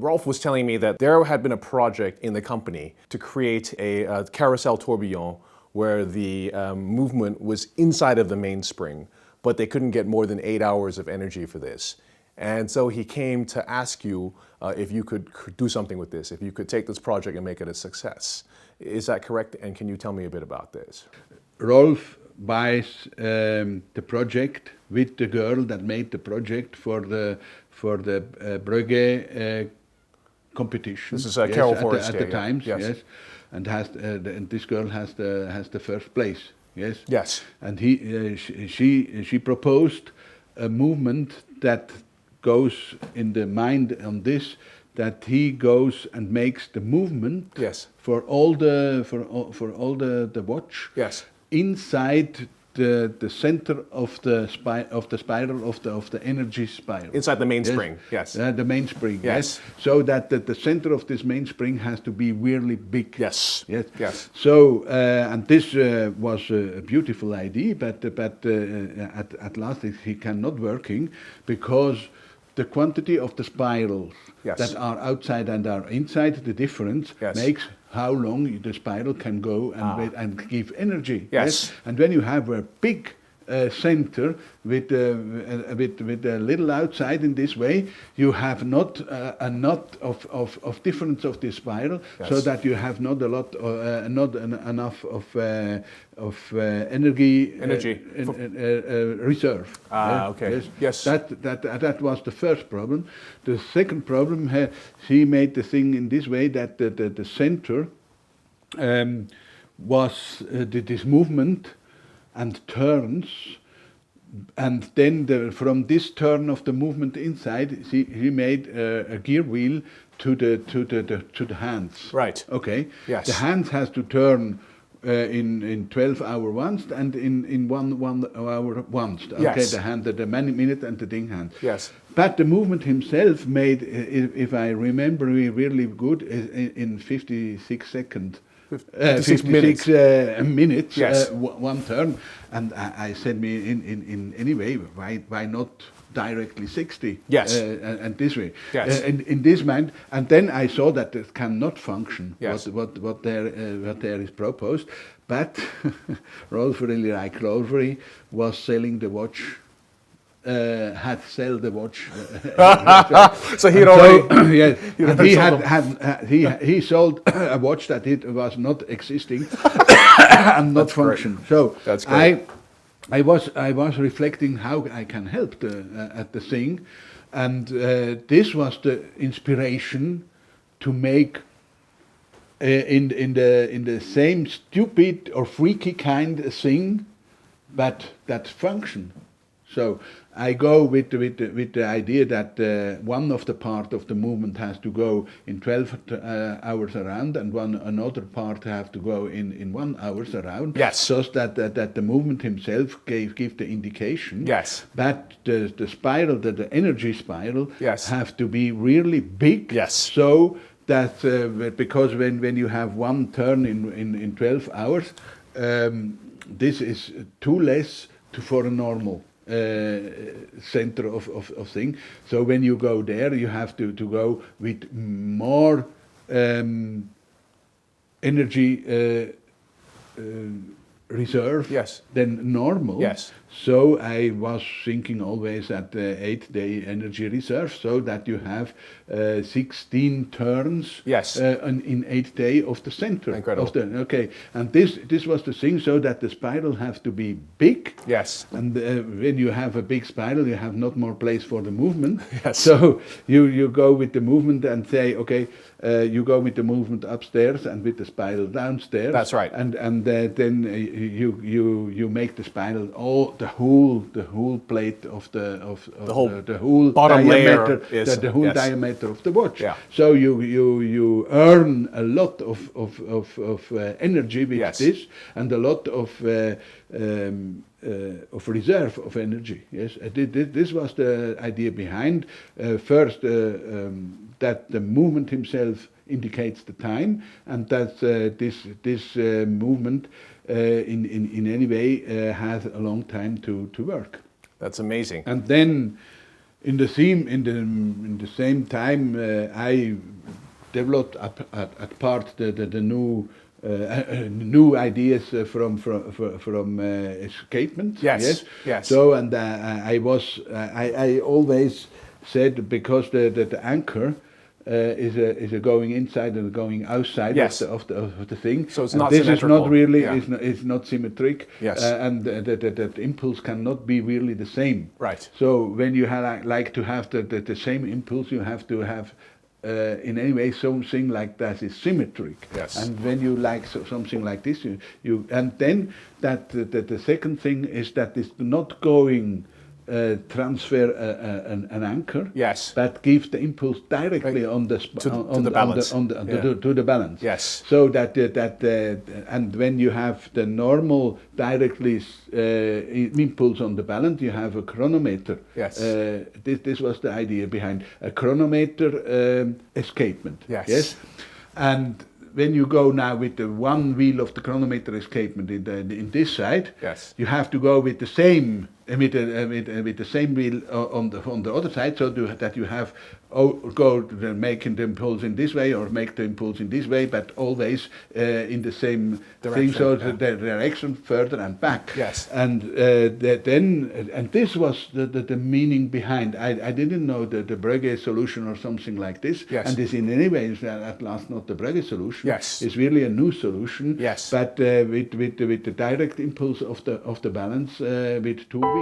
Rolf was telling me that there had been a project in the company to create a carousel tourbillon where the movement was inside of the mainspring, but they couldn't get more than 8 hours of energy for this. And so he came to ask you if you could do something with this, if you could take this project and make it a success. Is that correct? And can you tell me a bit about this? Rolf buys the project with the girl that made the project for the Brugge competition. This is Carole Forestie at the times, yes. yes, and and this girl has the first place, yes. Yes. And she proposed a movement that goes in the mind on this, that he goes and makes the movement, yes, for all the watch, yes, inside the center of the spiral of the energy spiral. Inside the mainspring, yes. The mainspring, yes. So that the center of this mainspring has to be really big. Yes. Yes. Yes. So and this was a beautiful idea, but at last he cannot working because the quantity of the spirals, yes, that are outside and are inside, the difference, yes, makes how long the spiral can go and give energy. Yes. And when you have a big center with a little outside in this way, you have not a lot of difference of the spiral, yes, so that you have not a lot, enough of energy reserve. Okay. Yes. Yes. That was the first problem. The second problem, he made the thing in this way that the center was this movement and turns, and then from this turn of the movement inside, he made a gear wheel to the hands. Right. Okay. Yes. The hands has to turn in 12 hour once and in 1 hour once. Okay. Yes. The hand, the minute and the ding hand. Yes. But the movement himself made, if I remember really good, in 56 seconds. 56 minutes, yes, one turn, and I said me in any way, why not directly 60? Yes. And this way, yes, in this mind, and then I saw that it cannot function. Yes. What there is proposed, but Rolf really like Rolf was selling the watch. Had sell the watch. So he'd already. Yes, and he sold a watch that it was not existing and not function. Great. So that's great. I was reflecting how I can help at the thing, and this was the inspiration to make in the same stupid or freaky kind of thing, but that function. So I go with the idea that one of the part of the movement has to go in 12 hours around, and another part have to go in 1 hour around. Yes. So that the movement himself give the indication. Yes. But the spiral, the energy spiral, yes, have to be really big. Yes. So that because when you have one turn in 12 hours, this is too less for a normal center of thing. So when you go there, you have to go with more energy reserve, yes, than normal. Yes. So I was thinking always at the 8-day energy reserve, so that you have 16 turns, yes, in 8 days of the center. Incredible. Okay, and this was the thing, so that the spiral have to be big. Yes. And when you have a big spiral, you have not more place for the movement. Yes. So you go with the movement and say, okay, you go with the movement upstairs and with the spiral downstairs. That's right. And then you make the spiral the whole plate of the whole bottom diameter, layer is, the whole yes, diameter of the watch. Yeah. So you earn a lot of energy with, yes, this, and a lot of reserve of energy. Yes, this was the idea behind. First, that the movement himself indicates the time, and that this movement in any way has a long time to work. That's amazing. And then in the same time, I developed at part the new ideas from escapement. Yes, yes. So and I always said, because the anchor is a going inside and going outside Yes. of the thing. So it's and not this symmetrical. is not really Yeah. it's not symmetric. Yes. And that impulse cannot be really the same. Right. So when you like to have the same impulse, you have to have in any way something like that is symmetric. Yes. And when you like something like this, you and then that the second thing is that it's not going transfer an anchor. Yes. But give the impulse directly on the to the balance. to the balance. Yes. So that and when you have the normal directly impulse on the balance, you have a chronometer. Yes. This was the idea behind a chronometer escapement. Yes. Yes. And when you go now with the one wheel of the chronometer escapement in this side, Yes. you have to go with the same with the same wheel on the other side, so that you have making the impulse in this way or make the impulse in this way, but always in the same Direction, thing, so yeah. the direction further and back. Yes. And and this was the meaning behind. I didn't know the Brugge solution or something like this. Yes. And this in any way is at last not the Brugge solution. Yes. It's really a new solution. Yes. But with the direct impulse of the balance with two wheels.